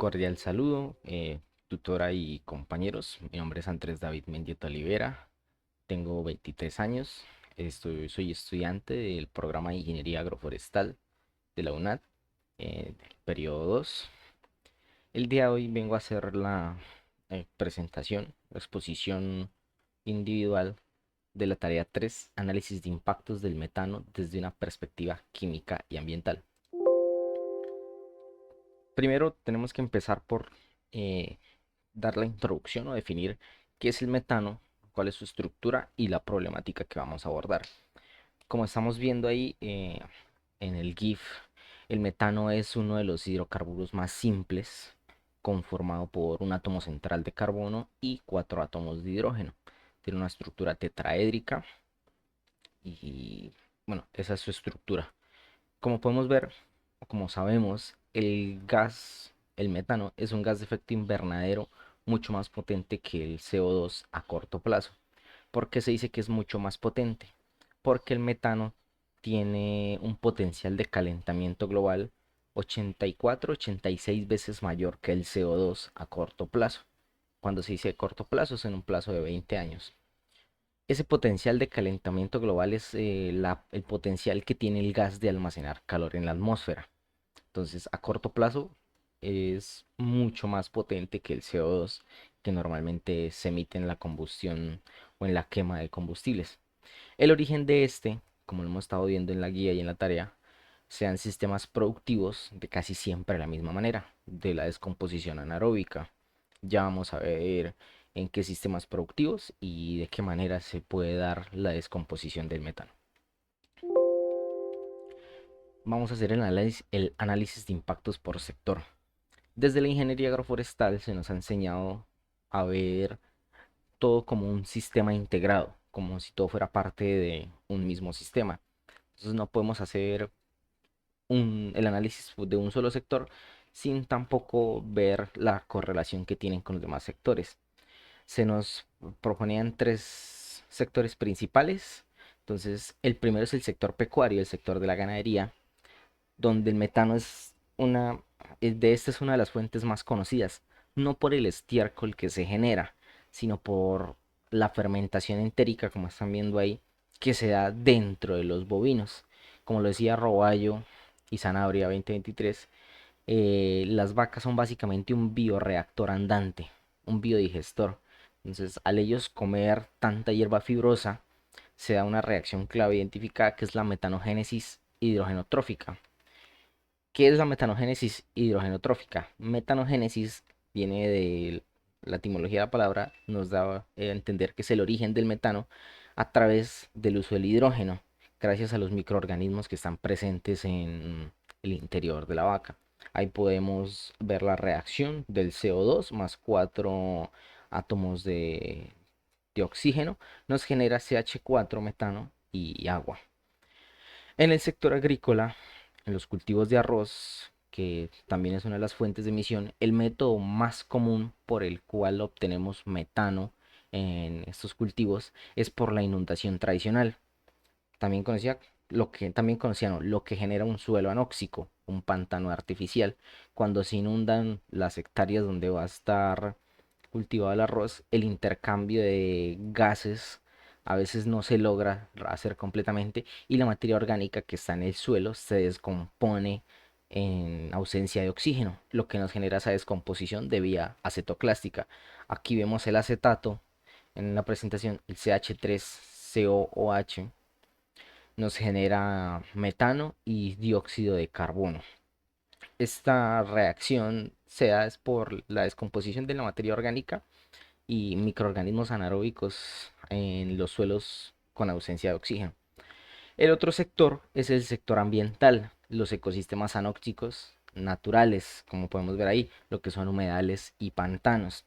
Cordial saludo, tutora y compañeros. Mi nombre es Andrés David Mendieta Olivera, tengo 23 años, soy estudiante del programa de Ingeniería Agroforestal de la UNAD, del periodo 2. El día de hoy vengo a hacer la presentación, la exposición individual de la tarea 3, análisis de impactos del metano desde una perspectiva química y ambiental. Primero tenemos que empezar por eh, dar la introducción o definir qué es el metano, cuál es su estructura y la problemática que vamos a abordar. Como estamos viendo ahí en el GIF, el metano es uno de los hidrocarburos más simples, conformado por un átomo central de carbono y cuatro átomos de hidrógeno. Tiene una estructura tetraédrica y bueno, esa es su estructura. Como podemos ver, o como sabemos, el metano, es un gas de efecto invernadero mucho más potente que el CO2 a corto plazo. ¿Por qué se dice que es mucho más potente? Porque el metano tiene un potencial de calentamiento global 84-86 veces mayor que el CO2 a corto plazo. Cuando se dice corto plazo es en un plazo de 20 años. Ese potencial de calentamiento global es el potencial que tiene el gas de almacenar calor en la atmósfera. Entonces, a corto plazo es mucho más potente que el CO2 que normalmente se emite en la combustión o en la quema de combustibles. El origen de este, como lo hemos estado viendo en la guía y en la tarea, sean sistemas productivos de casi siempre la misma manera, de la descomposición anaeróbica. Ya vamos a ver en qué sistemas productivos y de qué manera se puede dar la descomposición del metano. Vamos a hacer el análisis de impactos por sector. Desde la ingeniería agroforestal se nos ha enseñado a ver todo como un sistema integrado, como si todo fuera parte de un mismo sistema. Entonces no podemos hacer el análisis de un solo sector sin tampoco ver la correlación que tienen con los demás sectores. Se nos proponían tres sectores principales. Entonces, el primero es el sector pecuario, el sector de la ganadería, donde el metano de esta es una de las fuentes más conocidas, no por el estiércol que se genera, sino por la fermentación entérica, como están viendo ahí, que se da dentro de los bovinos. Como lo decía Roballo y Sanabria 2023, las vacas son básicamente un bioreactor andante, un biodigestor. Entonces, al ellos comer tanta hierba fibrosa, se da una reacción clave identificada que es la metanogénesis hidrogenotrófica. ¿Qué es la metanogénesis hidrogenotrófica? Metanogénesis viene de la etimología de la palabra, nos da a entender que es el origen del metano a través del uso del hidrógeno, gracias a los microorganismos que están presentes en el interior de la vaca. Ahí podemos ver la reacción del CO2 más cuatro átomos de oxígeno, nos genera CH4 metano y agua. En el sector agrícola, en los cultivos de arroz, que también es una de las fuentes de emisión, el método más común por el cual obtenemos metano en estos cultivos es por la inundación tradicional. También conocía también conocían, ¿no?, lo que genera un suelo anóxico, un pantano artificial. Cuando se inundan las hectáreas donde va a estar cultivado el arroz, el intercambio de gases a veces no se logra hacer completamente y la materia orgánica que está en el suelo se descompone en ausencia de oxígeno, lo que nos genera esa descomposición de vía acetoclástica. Aquí vemos el acetato en la presentación, el CH3COOH, nos genera metano y dióxido de carbono. Esta reacción se da es por la descomposición de la materia orgánica y microorganismos anaeróbicos en los suelos con ausencia de oxígeno. El otro sector es el sector ambiental, los ecosistemas anóxicos naturales, como podemos ver ahí, lo que son humedales y pantanos.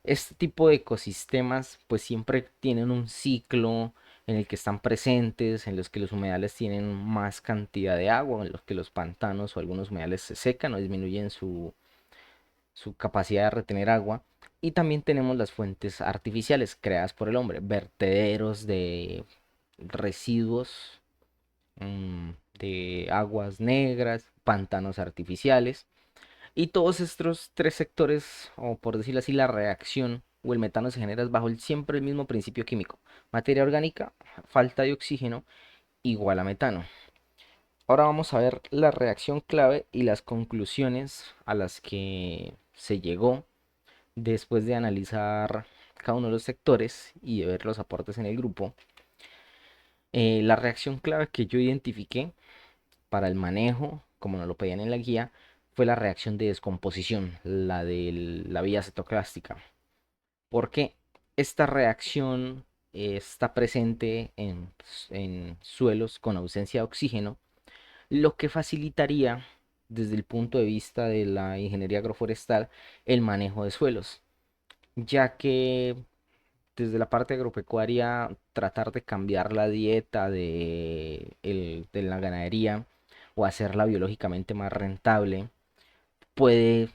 Este tipo de ecosistemas pues siempre tienen un ciclo en el que están presentes, en los que los humedales tienen más cantidad de agua, en los que los pantanos o algunos humedales se secan o disminuyen su capacidad de retener agua. Y también tenemos las fuentes artificiales creadas por el hombre, vertederos de residuos, de aguas negras, pantanos artificiales. Y todos estos tres sectores, o por decirlo así, la reacción o el metano se genera bajo siempre el mismo principio químico. Materia orgánica, falta de oxígeno, igual a metano. Ahora vamos a ver la reacción clave y las conclusiones a las que se llegó después de analizar cada uno de los sectores y de ver los aportes en el grupo. La reacción clave que yo identifiqué para el manejo, como nos lo pedían en la guía, fue la reacción de descomposición, la de la vía cetoclástica. Porque esta reacción está presente en suelos con ausencia de oxígeno, lo que facilitaría desde el punto de vista de la ingeniería agroforestal el manejo de suelos, ya que desde la parte agropecuaria tratar de cambiar la dieta de la ganadería o hacerla biológicamente más rentable puede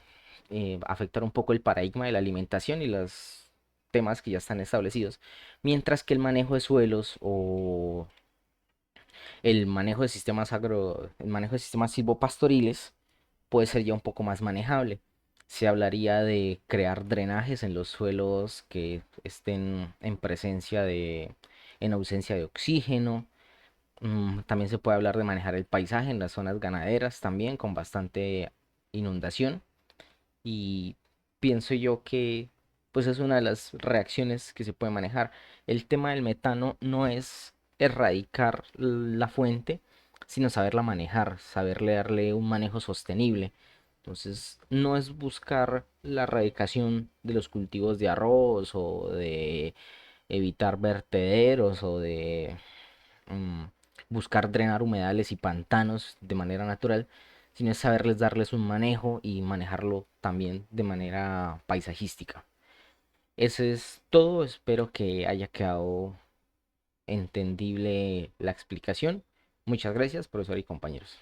afectar un poco el paradigma de la alimentación y los temas que ya están establecidos, mientras que el manejo de suelos o el manejo de sistemas silvopastoriles puede ser ya un poco más manejable. Se hablaría de crear drenajes en los suelos que estén en ausencia de oxígeno. También se puede hablar de manejar el paisaje en las zonas ganaderas también con bastante inundación. Y pienso yo que pues es una de las reacciones que se puede manejar. El tema del metano no es erradicar la fuente, sino saberla manejar, saberle darle un manejo sostenible. Entonces, no es buscar la erradicación de los cultivos de arroz o de evitar vertederos o de mm, buscar drenar humedales y pantanos de manera natural, sino es saberles darles un manejo y manejarlo también de manera paisajística. Eso es todo, espero que haya quedado entendible la explicación. Muchas gracias, profesor y compañeros.